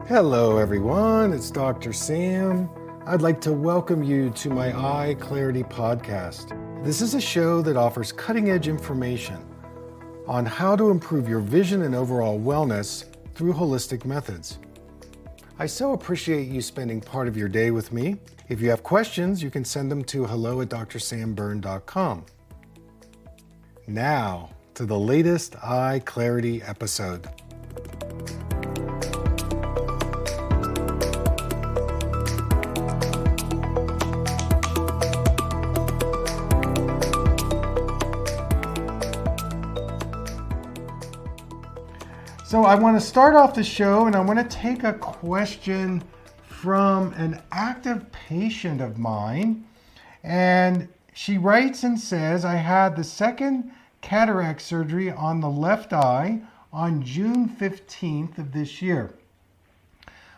Hello everyone, it's Dr. Sam. I'd like to welcome you to my EyeClarity Podcast. This is a show that offers cutting-edge information on how to improve your vision and overall wellness through holistic methods. I so appreciate you spending part of your day with me. If you have questions, you can send them to hello@drsambyrne.com. Now, to the latest EyeClarity episode. So I want to start off the show and I want to take a question from an active patient of mine. And she writes and says, I had the second cataract surgery on the left eye on June 15th of this year.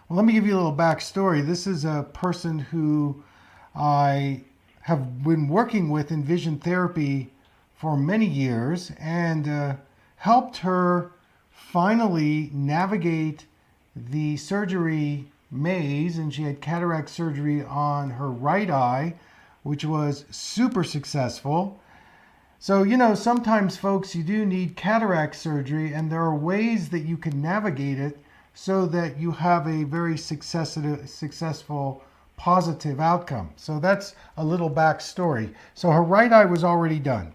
Well, let me give you a little backstory. This is a person who I have been working with in vision therapy for many years and helped her finally navigate the surgery maze, and she had cataract surgery on her right eye, which was super successful. So, sometimes folks, you do need cataract surgery, and there are ways that you can navigate it so that you have a very successful positive outcome. So that's a little backstory. So her right eye was already done.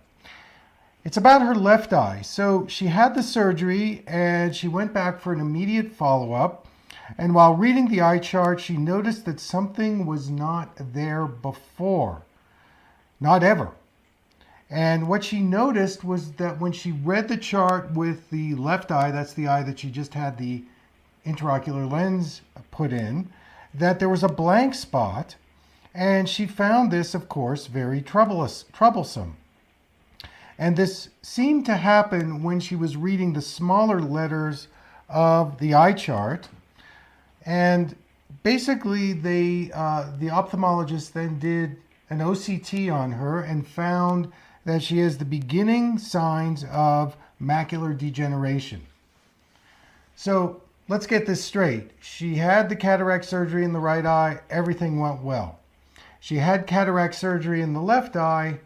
It's about her left eye. So she had the surgery and she went back for an immediate follow-up. And while reading the eye chart, she noticed that something was not there before. Not ever. And what she noticed was that when she read the chart with the left eye, that's the eye that she just had the intraocular lens put in, that there was a blank spot. And she found this, of course, very troublesome. And this seemed to happen when she was reading the smaller letters of the eye chart. And basically, the ophthalmologist then did an OCT on her and found that she has the beginning signs of macular degeneration. So let's get this straight. She had the cataract surgery in the right eye. Everything went well. She had cataract surgery in the left eye,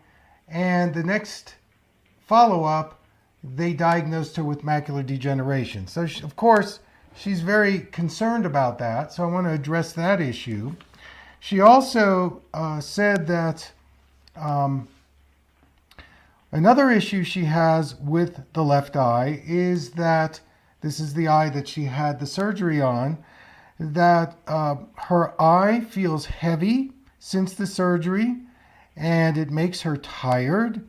and the next follow-up, they diagnosed her with macular degeneration. So, of course, she's very concerned about that. So I want to address that issue. She also said that another issue she has with the left eye is that this is the eye that she had the surgery on, that her eye feels heavy since the surgery, and it makes her tired.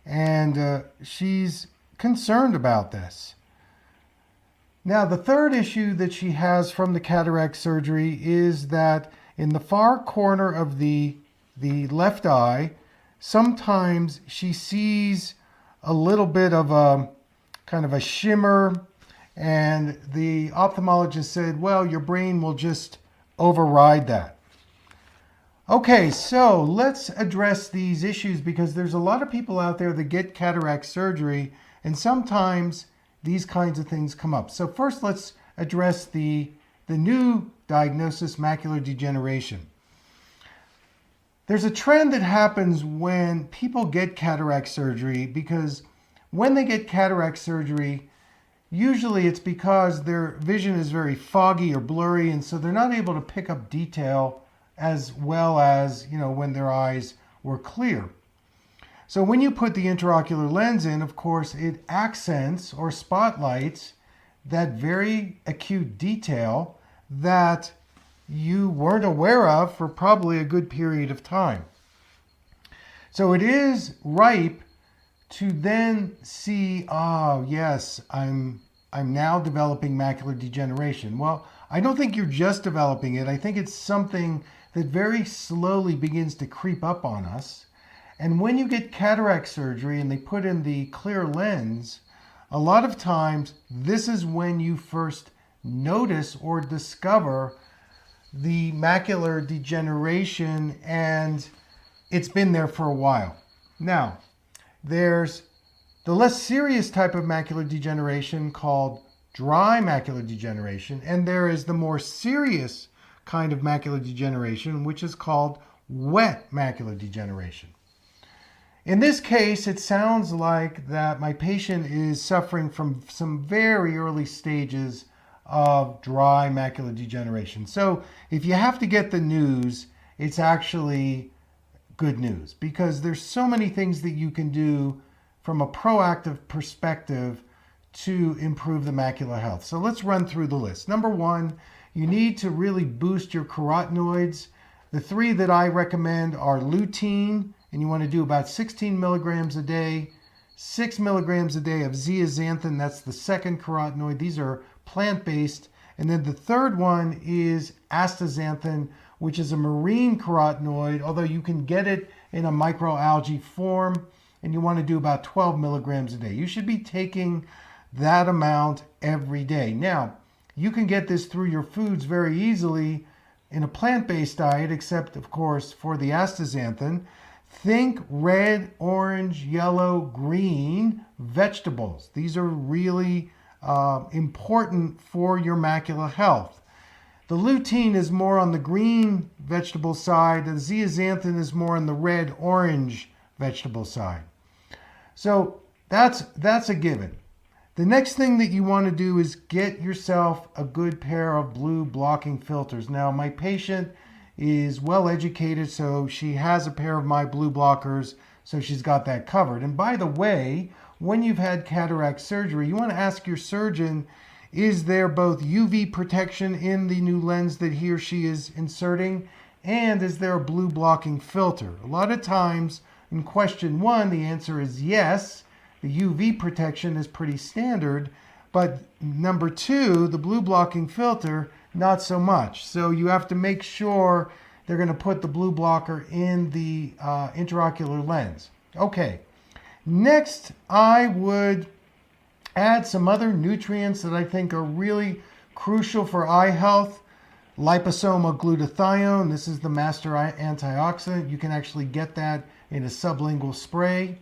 And she's concerned about this. Now, the third issue that she has from the cataract surgery is that in the far corner of the left eye, sometimes she sees a little bit of a kind of a shimmer, and the ophthalmologist said, well, your brain will just override that. Okay, so let's address these issues because there's a lot of people out there that get cataract surgery, and sometimes these kinds of things come up. So first, let's address the new diagnosis, macular degeneration. There's a trend that happens when people get cataract surgery because when they get cataract surgery, usually it's because their vision is very foggy or blurry, and so they're not able to pick up detail as well as, when their eyes were clear. So when you put the intraocular lens in, of course, it accents or spotlights that very acute detail that you weren't aware of for probably a good period of time. So it is ripe to then see, oh yes, I'm now developing macular degeneration. Well, I don't think you're just developing it. I think it's something that very slowly begins to creep up on us. And when you get cataract surgery and they put in the clear lens, a lot of times this is when you first notice or discover the macular degeneration, and it's been there for a while. Now, there's the less serious type of macular degeneration called dry macular degeneration, and there is the more serious kind of macular degeneration, which is called wet macular degeneration. In this case, it sounds like that my patient is suffering from some very early stages of dry macular degeneration. So if you have to get the news, it's actually good news, because there's so many things that you can do from a proactive perspective to improve the macular health. So let's run through the list. Number one, you need to really boost your carotenoids. The three that I recommend are lutein, and you want to do about 16 milligrams a day, 6 milligrams a day of zeaxanthin, that's the second carotenoid. These are plant-based. And then the third one is astaxanthin, which is a marine carotenoid, although you can get it in a microalgae form, and you want to do about 12 milligrams a day. You should be taking that amount every day. Now, you can get this through your foods very easily in a plant-based diet, except, of course, for the astaxanthin. Think red, orange, yellow, green vegetables. These are really important for your macular health. The lutein is more on the green vegetable side. The zeaxanthin is more on the red, orange vegetable side. So that's a given. The next thing that you want to do is get yourself a good pair of blue blocking filters. Now, my patient is well educated, so she has a pair of my blue blockers, so she's got that covered. And by the way, when you've had cataract surgery, you want to ask your surgeon, is there both UV protection in the new lens that he or she is inserting, and is there a blue blocking filter? A lot of times in question one, the answer is yes. The UV protection is pretty standard, but number two, the blue blocking filter, not so much. So you have to make sure they're going to put the blue blocker in the intraocular lens. Okay, next I would add some other nutrients that I think are really crucial for eye health. Liposomal Glutathione, this is the master antioxidant. You can actually get that in a sublingual spray.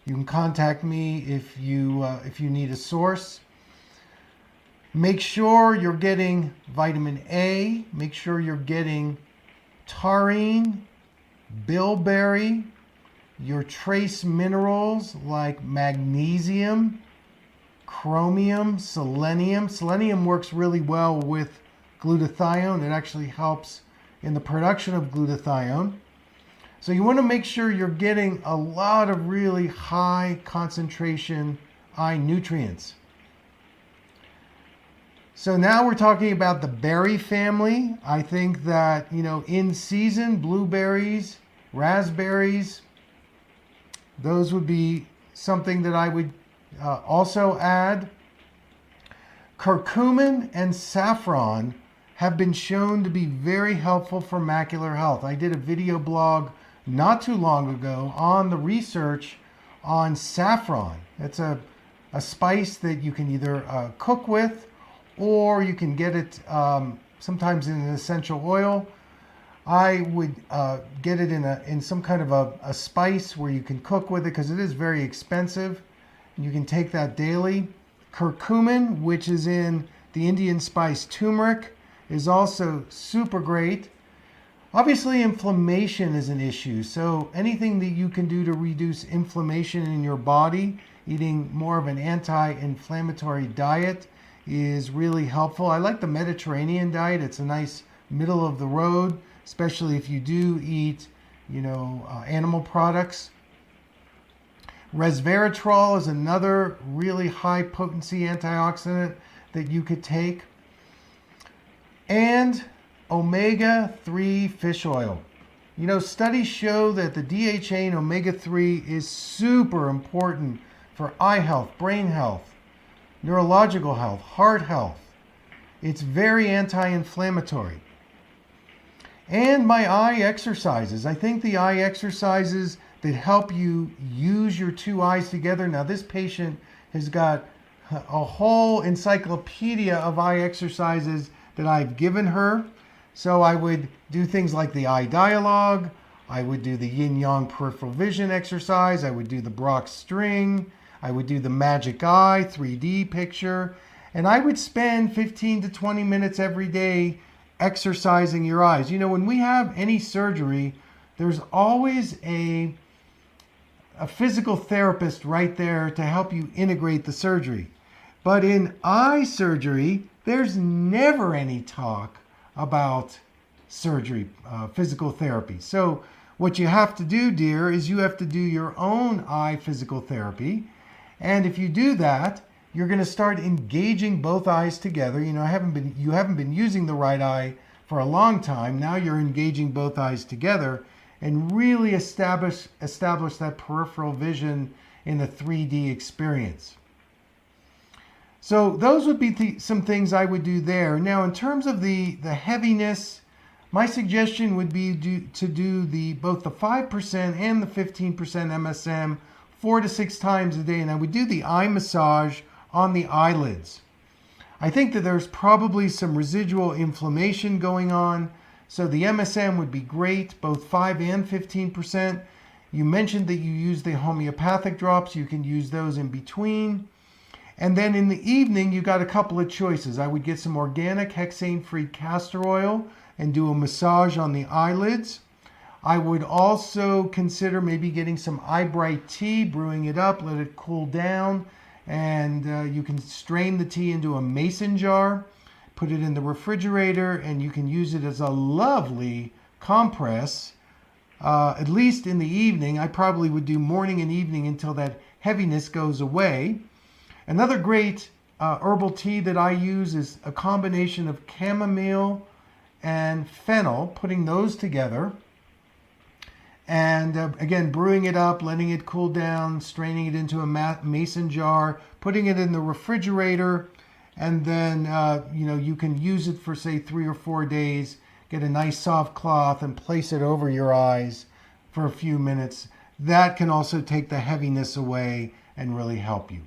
You can contact me if you need a source. Make sure you're getting vitamin A. Make sure you're getting taurine, bilberry, your trace minerals like magnesium, chromium, selenium. Selenium works really well with glutathione. It actually helps in the production of glutathione. So you want to make sure you're getting a lot of really high concentration eye nutrients. So now we're talking about the berry family. I think that, in season, blueberries, raspberries, those would be something that I would also add. Curcumin and saffron have been shown to be very helpful for macular health. I did a video blog not too long ago on the research on saffron. It's a spice that you can either cook with, or you can get it sometimes in an essential oil. I would get it in some kind of a spice where you can cook with it, because it is very expensive. You can take that daily. Curcumin, which is in the Indian spice turmeric, is also super great. Obviously, inflammation is an issue, so anything that you can do to reduce inflammation in your body, eating more of an anti-inflammatory diet, is really helpful. I like the Mediterranean diet. It's a nice middle of the road, especially if you do eat, animal products. Resveratrol is another really high potency antioxidant that you could take. And omega-3 fish oil. Studies show that the DHA in omega-3 is super important for eye health, brain health, neurological health, heart health. It's very anti-inflammatory. And my eye exercises. I think the eye exercises that help you use your two eyes together. Now, this patient has got a whole encyclopedia of eye exercises that I've given her. So I would do things like the eye dialogue. I would do the yin-yang peripheral vision exercise. I would do the Brock string. I would do the magic eye 3D picture. And I would spend 15 to 20 minutes every day exercising your eyes. You know, when we have any surgery, there's always a physical therapist right there to help you integrate the surgery. But in eye surgery, there's never any talk about surgery, physical therapy. So what you have to do, dear, is you have to do your own eye physical therapy. And if you do that, you're going to start engaging both eyes together. You know, you haven't been using the right eye for a long time. Now you're engaging both eyes together and really establish that peripheral vision in the 3D experience. So those would be some things I would do there. Now, in terms of the heaviness, my suggestion would be to do both the 5% and the 15% MSM 4 to 6 times a day, and I would do the eye massage on the eyelids. I think that there's probably some residual inflammation going on, so the MSM would be great, both 5 and 15%. You mentioned that you use the homeopathic drops. You can use those in between. And then in the evening, you got a couple of choices. I would get some organic hexane-free castor oil and do a massage on the eyelids. I would also consider maybe getting some eye bright tea, brewing it up, let it cool down, and you can strain the tea into a mason jar, put it in the refrigerator, and you can use it as a lovely compress, at least in the evening. I probably would do morning and evening until that heaviness goes away. Another great herbal tea that I use is a combination of chamomile and fennel, putting those together. And again, brewing it up, letting it cool down, straining it into a mason jar, putting it in the refrigerator, and then you can use it for say 3 or 4 days. Get a nice soft cloth and place it over your eyes for a few minutes. That can also take the heaviness away and really help you.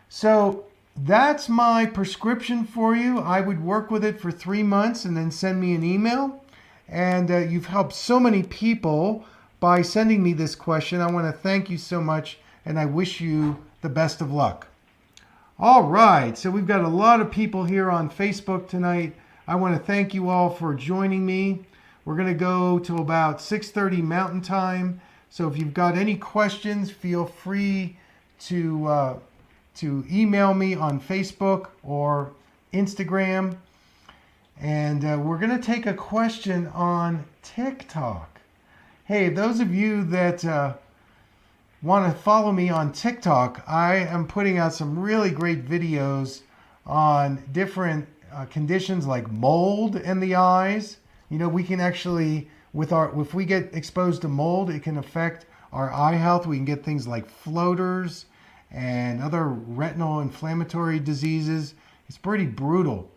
So that's my prescription for you. I would work with it for 3 months and then send me an email. And you've helped so many people by sending me this question. I want to thank you so much, and I wish you the best of luck. All right, so we've got a lot of people here on Facebook tonight. I want to thank you all for joining me. We're going to go to about 6:30 Mountain Time. So if you've got any questions, feel free to email me on Facebook or Instagram. And we're going to take a question on TikTok. Hey, those of you that want to follow me on TikTok, I am putting out some really great videos on different conditions like mold in the eyes. You know, we can actually, if we get exposed to mold, it can affect our eye health. We can get things like floaters and other retinal inflammatory diseases. It's pretty brutal.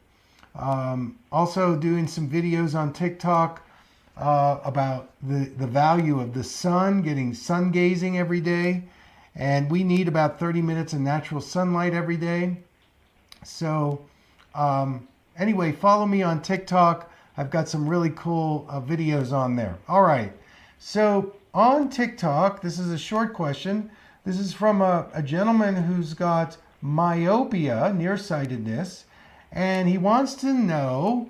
Also doing some videos on TikTok about the value of the sun, getting sun gazing every day. And we need about 30 minutes of natural sunlight every day. So anyway, follow me on TikTok. I've got some really cool videos on there. All right. So on TikTok, this is a short question. This is from a gentleman who's got myopia, nearsightedness, and he wants to know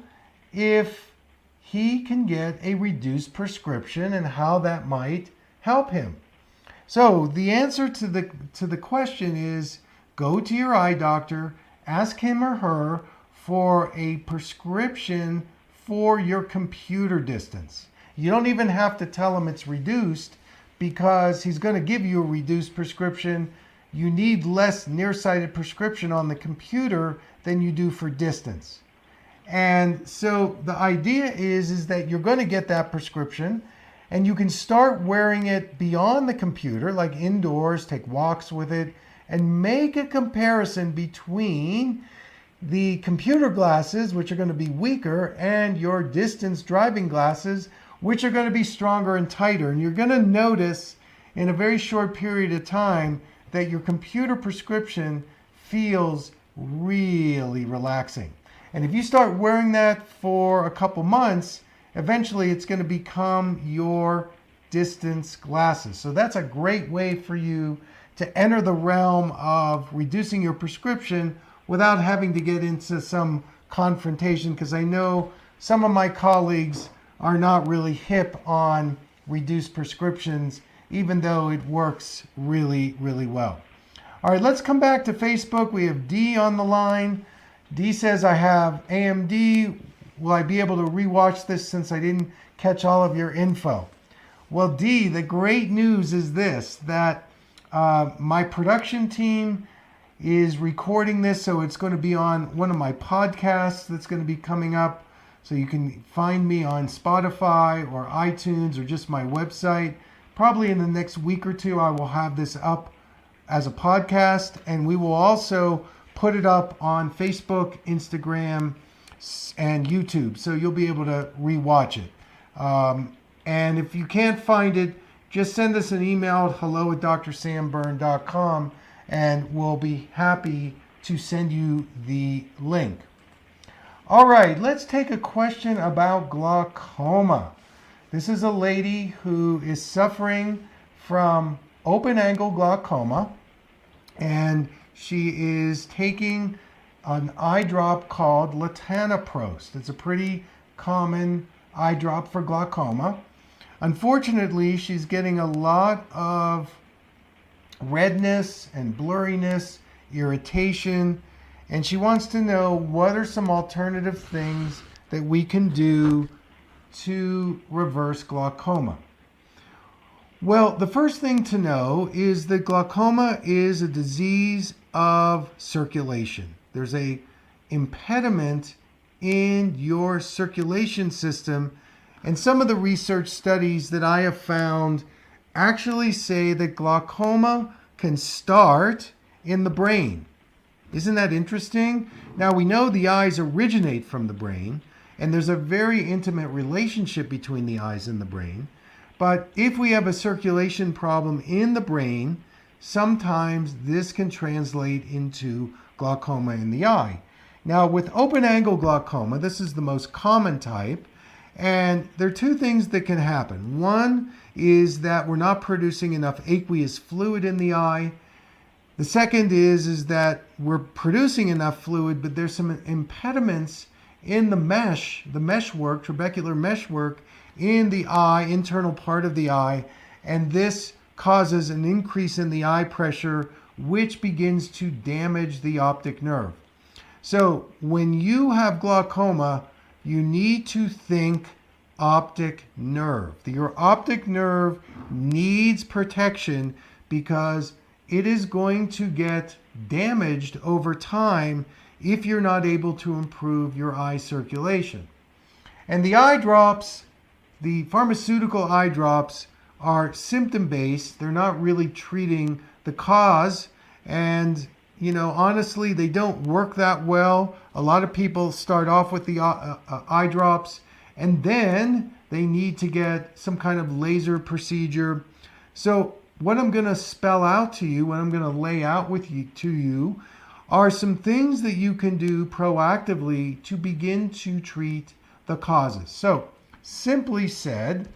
if he can get a reduced prescription and how that might help him. So the answer to the question is, go to your eye doctor, ask him or her for a prescription for your computer distance. You don't even have to tell him it's reduced, because he's going to give you a reduced prescription. You need less nearsighted prescription on the computer than you do for distance. And so the idea is that you're going to get that prescription, and you can start wearing it beyond the computer, like indoors, take walks with it, and make a comparison between the computer glasses, which are going to be weaker, and your distance driving glasses, which are going to be stronger and tighter. And you're going to notice in a very short period of time that your computer prescription feels really relaxing. And if you start wearing that for a couple months, eventually it's going to become your distance glasses. So that's a great way for you to enter the realm of reducing your prescription without having to get into some confrontation, because I know some of my colleagues are not really hip on reduced prescriptions, even though it works really, really well. All right, let's come back to Facebook. We have D on the line. D says, I have AMD. Will I be able to rewatch this since I didn't catch all of your info? Well, D, the great news is this, that my production team is recording this, so it's going to be on one of my podcasts that's going to be coming up. So you can find me on Spotify or iTunes or just my website. Probably in the next week or two, I will have this up as a podcast, and we will also put it up on Facebook, Instagram, and YouTube. So you'll be able to rewatch it. And if you can't find it, just send us an email at hello@drsamburn.com, and we'll be happy to send you the link. All right, let's take a question about glaucoma. This is a lady who is suffering from open-angle glaucoma, and she is taking an eye drop called latanoprost. It's a pretty common eye drop for glaucoma. Unfortunately, she's getting a lot of redness and blurriness, irritation, and she wants to know what are some alternative things that we can do to reverse glaucoma. Well, the first thing to know is that glaucoma is a disease of circulation. There's a impediment in your circulation system, and some of the research studies that I have found actually say that glaucoma can start in the brain. Isn't that interesting? Now, we know the eyes originate from the brain, and there's a very intimate relationship between the eyes and the brain. But if we have a circulation problem in the brain, sometimes this can translate into glaucoma in the eye. Now, with open-angle glaucoma, this is the most common type, and there are two things that can happen. One is that we're not producing enough aqueous fluid in the eye. The second is that we're producing enough fluid, but there's some impediments in the meshwork, trabecular meshwork in the eye, internal part of the eye, and this causes an increase in the eye pressure, which begins to damage the optic nerve. So when you have glaucoma, you need to think optic nerve. Your optic nerve needs protection because it is going to get damaged over time if you're not able to improve your eye circulation. And the eye drops, the pharmaceutical eye drops, are symptom-based. They're not really treating the cause, and honestly, they don't work that well. A lot of people start off with the eye drops, and then they need to get some kind of laser procedure. So what I'm going to spell out to you, what I'm going to lay out to you, are some things that you can do proactively to begin to treat the causes. So, simply said,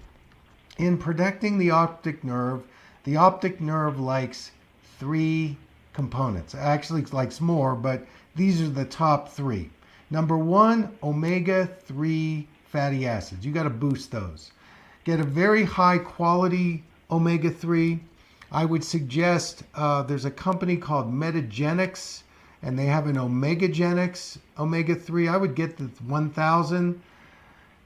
in protecting the optic nerve likes three components. Actually, it likes more, but these are the top three. Number one, omega-3 fatty acids. You got to boost those. Get a very high quality omega-3. I would suggest there's a company called Metagenics, and they have an Omegagenics omega-3. I would get the 1000.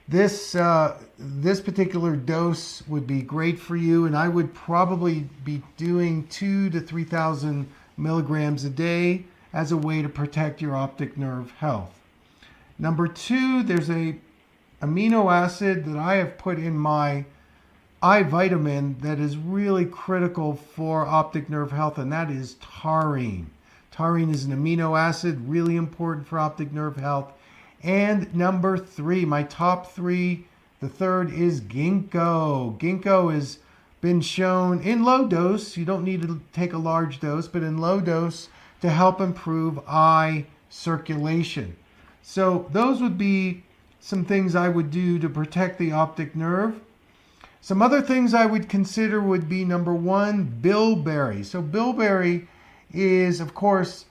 This particular dose would be great for you, and I would probably be doing 2,000 to 3,000 milligrams a day as a way to protect your optic nerve health. Number two, there's a amino acid that I have put in my eye vitamin that is really critical for optic nerve health, and that is taurine. Taurine is an amino acid, really important for optic nerve health. And number three, my top three, the third is Ginkgo. Ginkgo has been shown in low dose, you don't need to take a large dose, but in low dose to help improve eye circulation. So those would be some things I would do to protect the optic nerve. Some other things I would consider would be, number one, bilberry. So bilberry is, of course,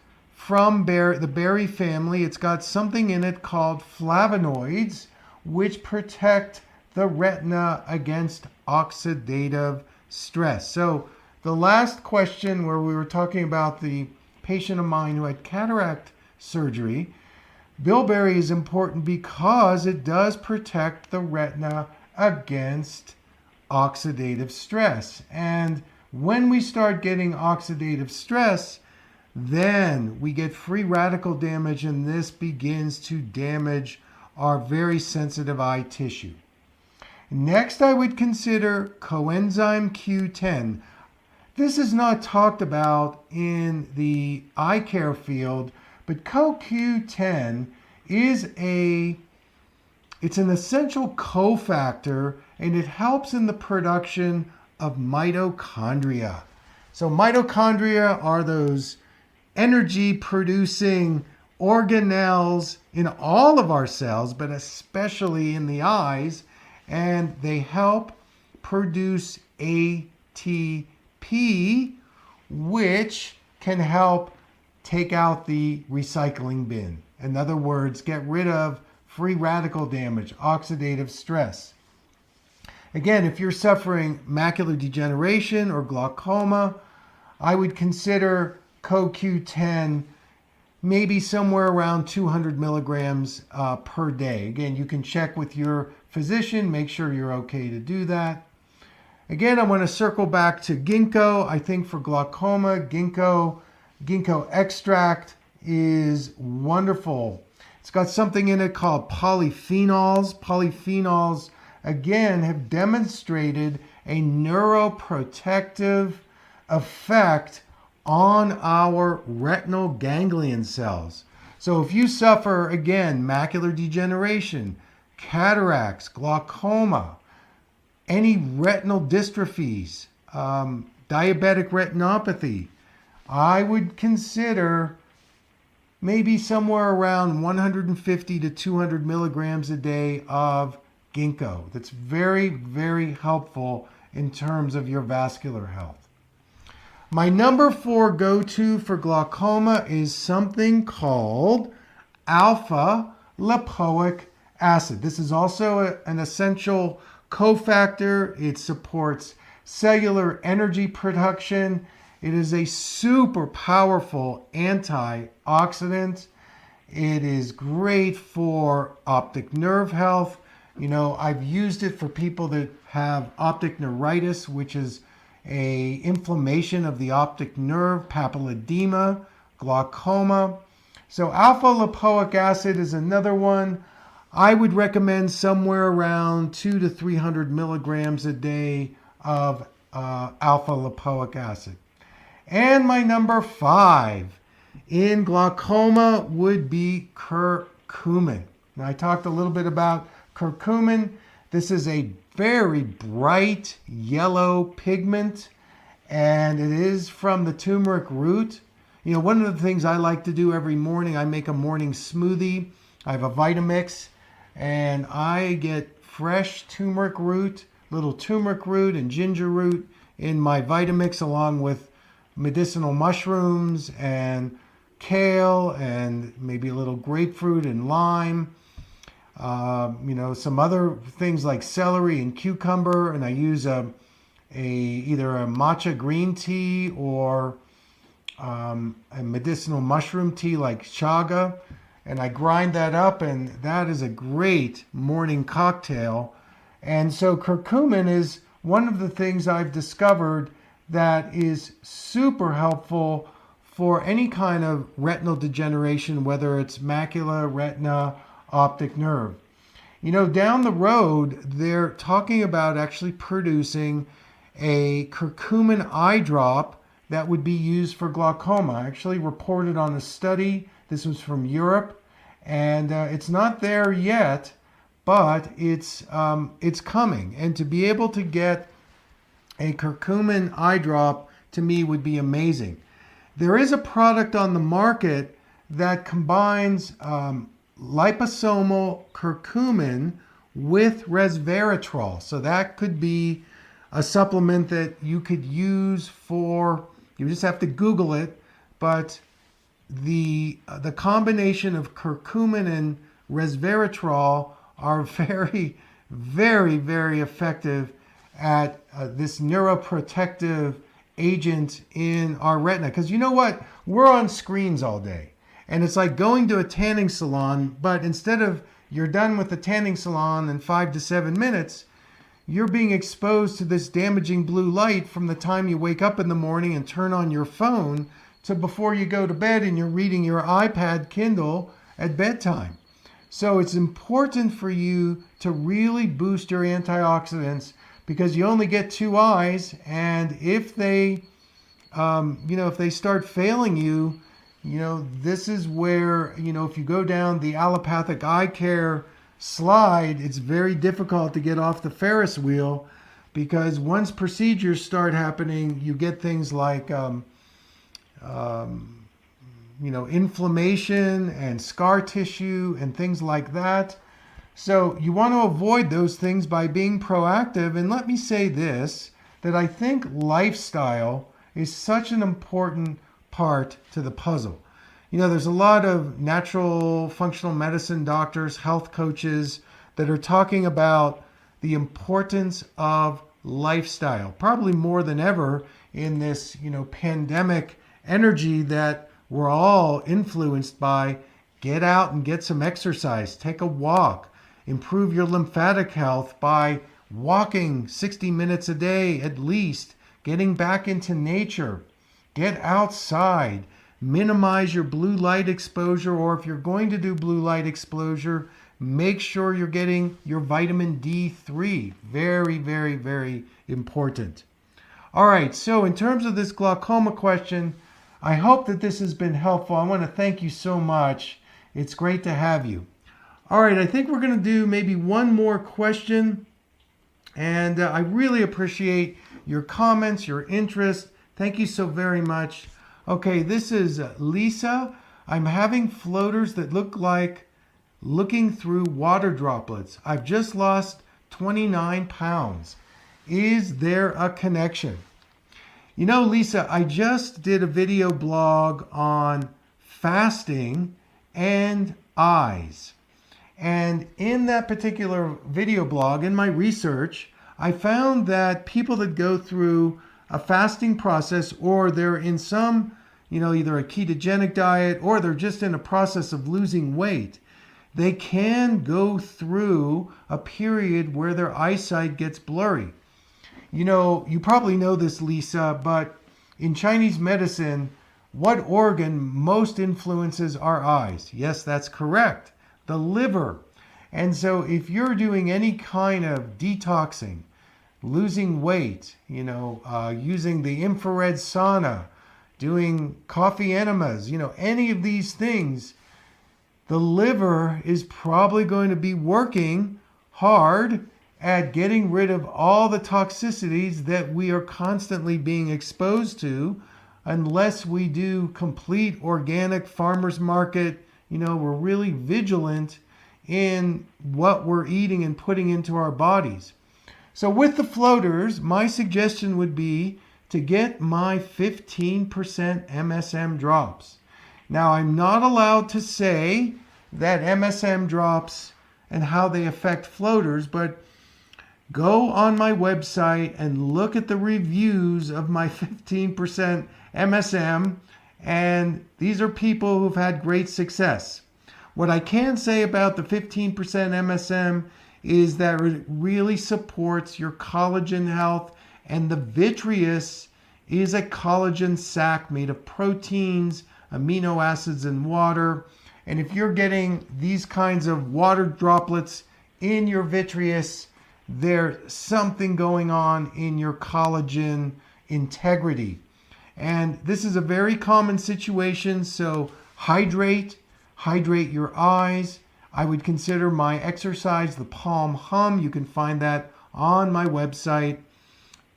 from the berry family. It's got something in it called flavonoids, which protect the retina against oxidative stress. So the last question, where we were talking about the patient of mine who had cataract surgery, bilberry is important because it does protect the retina against oxidative stress. And when we start getting oxidative stress, then we get free radical damage, and this begins to damage our very sensitive eye tissue. Next, I would consider coenzyme Q10. This is not talked about in the eye care field, but CoQ10 is it's an essential cofactor, and it helps in the production of mitochondria. So mitochondria are those energy-producing organelles in all of our cells, but especially in the eyes, and they help produce ATP, which can help take out the recycling bin. In other words, get rid of free radical damage, oxidative stress. Again, if you're suffering macular degeneration or glaucoma, I would consider CoQ10 maybe somewhere around 200 milligrams per day. Again, you can check with your physician, make sure you're okay to do that. Again, I want to circle back to Ginkgo. I think for glaucoma, Ginkgo extract is wonderful. It's got something in it called polyphenols. Polyphenols, again, have demonstrated a neuroprotective effect on our retinal ganglion cells. So if you suffer, again, macular degeneration, cataracts, glaucoma, any retinal dystrophies, diabetic retinopathy, I would consider maybe somewhere around 150 to 200 milligrams a day of Ginkgo. That's very, very helpful in terms of your vascular health. My number 4 go-to for glaucoma is something called alpha lipoic acid. This is also an essential cofactor. It supports cellular energy production. It is a super powerful antioxidant. It is great for optic nerve health. You know, I've used it for people that have optic neuritis, which is a inflammation of the optic nerve, papilledema, glaucoma. So alpha lipoic acid is another one. I would recommend somewhere around 200 to 300 milligrams a day of alpha lipoic acid. And my number 5 in glaucoma would be curcumin. Now, I talked a little bit about curcumin. This is a very bright yellow pigment, and it is from the turmeric root. You know, one of the things I like to do every morning, I make a morning smoothie. I have a Vitamix, and I get fresh turmeric root, little turmeric root and ginger root in my Vitamix, along with medicinal mushrooms and kale and maybe a little grapefruit and lime. You know, some other things like celery and cucumber, and I use either a matcha green tea or a medicinal mushroom tea like chaga, and I grind that up, and that is a great morning cocktail. And so curcumin is one of the things I've discovered that is super helpful for any kind of retinal degeneration, whether it's macula, retina, optic nerve. You know, down the road, they're talking about actually producing a curcumin eye drop that would be used for glaucoma. I actually reported on a study. This was from Europe, and it's not there yet, but it's coming. And to be able to get a curcumin eye drop, to me, would be amazing. There is a product on the market that combines liposomal curcumin with resveratrol. So that could be a supplement that you could use for, you just have to Google it, but the combination of curcumin and resveratrol are very, very, very effective at this neuroprotective agent in our retina. Because you know what? We're on screens all day. And it's like going to a tanning salon, but instead of you're done with the tanning salon in 5 to 7 minutes, you're being exposed to this damaging blue light from the time you wake up in the morning and turn on your phone to before you go to bed and you're reading your iPad, Kindle at bedtime. So it's important for you to really boost your antioxidants because you only get 2 eyes, and if they, if they start failing you, this is where, if you go down the allopathic eye care slide, it's very difficult to get off the Ferris wheel because once procedures start happening, you get things like, inflammation and scar tissue and things like that. So you want to avoid those things by being proactive. And let me say this, that I think lifestyle is such an important part to the puzzle. There's a lot of natural functional medicine doctors, health coaches that are talking about the importance of lifestyle, probably more than ever in this, pandemic energy that we're all influenced by. Get out and get some exercise, take a walk, improve your lymphatic health by walking 60 minutes a day at least, getting back into nature, get outside, minimize your blue light exposure, or if you're going to do blue light exposure, make sure you're getting your vitamin D3. Very, very, very important. All right, so in terms of this glaucoma question, I hope that this has been helpful. I want to thank you so much. It's great to have you. All right, I think we're going to do maybe one more question. And I really appreciate your comments, your interest. Thank you so very much. Okay, this is Lisa. I'm having floaters that look like looking through water droplets. I've just lost 29 pounds. Is there a connection? Lisa, I just did a video blog on fasting and eyes. And in that particular video blog, in my research, I found that people that go through a fasting process, or they're in some, either a ketogenic diet, or they're just in a process of losing weight, they can go through a period where their eyesight gets blurry. You probably know this, Lisa, but in Chinese medicine, what organ most influences our eyes? Yes, that's correct. The liver. And so if you're doing any kind of detoxing, losing weight, using the infrared sauna, doing coffee enemas, any of these things, the liver is probably going to be working hard at getting rid of all the toxicities that we are constantly being exposed to unless we do complete organic farmers market. We're really vigilant in what we're eating and putting into our bodies. So with the floaters, my suggestion would be to get my 15% MSM drops. Now, I'm not allowed to say that MSM drops and how they affect floaters, but go on my website and look at the reviews of my 15% MSM, and these are people who've had great success. What I can say about the 15% MSM is that it really supports your collagen health, and the vitreous is a collagen sac made of proteins, amino acids, and water. And if you're getting these kinds of water droplets in your vitreous, there's something going on in your collagen integrity. And this is a very common situation, so hydrate your eyes. I would consider my exercise the Palm Hum. You can find that on my website.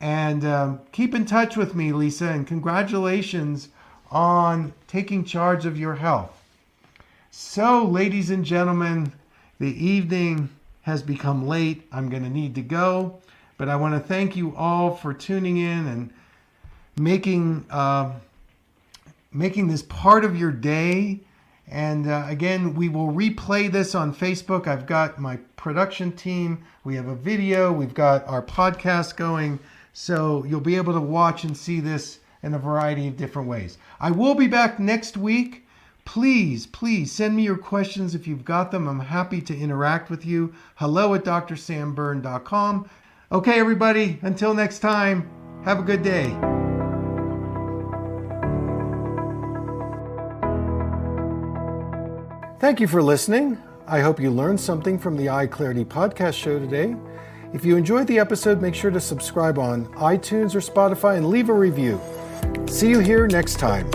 And keep in touch with me, Lisa, and congratulations on taking charge of your health. So, ladies and gentlemen, the evening has become late. I'm going to need to go, but I want to thank you all for tuning in and making making this part of your day. And again, we will replay this on Facebook. I've got my production team. We have a video. We've got our podcast going. So you'll be able to watch and see this in a variety of different ways. I will be back next week. Please send me your questions if you've got them. I'm happy to interact with you. hello@drsamberne.com. Okay, everybody, until next time, have a good day. Thank you for listening. I hope you learned something from the EyeClarity Podcast show today. If you enjoyed the episode, make sure to subscribe on iTunes or Spotify and leave a review. See you here next time.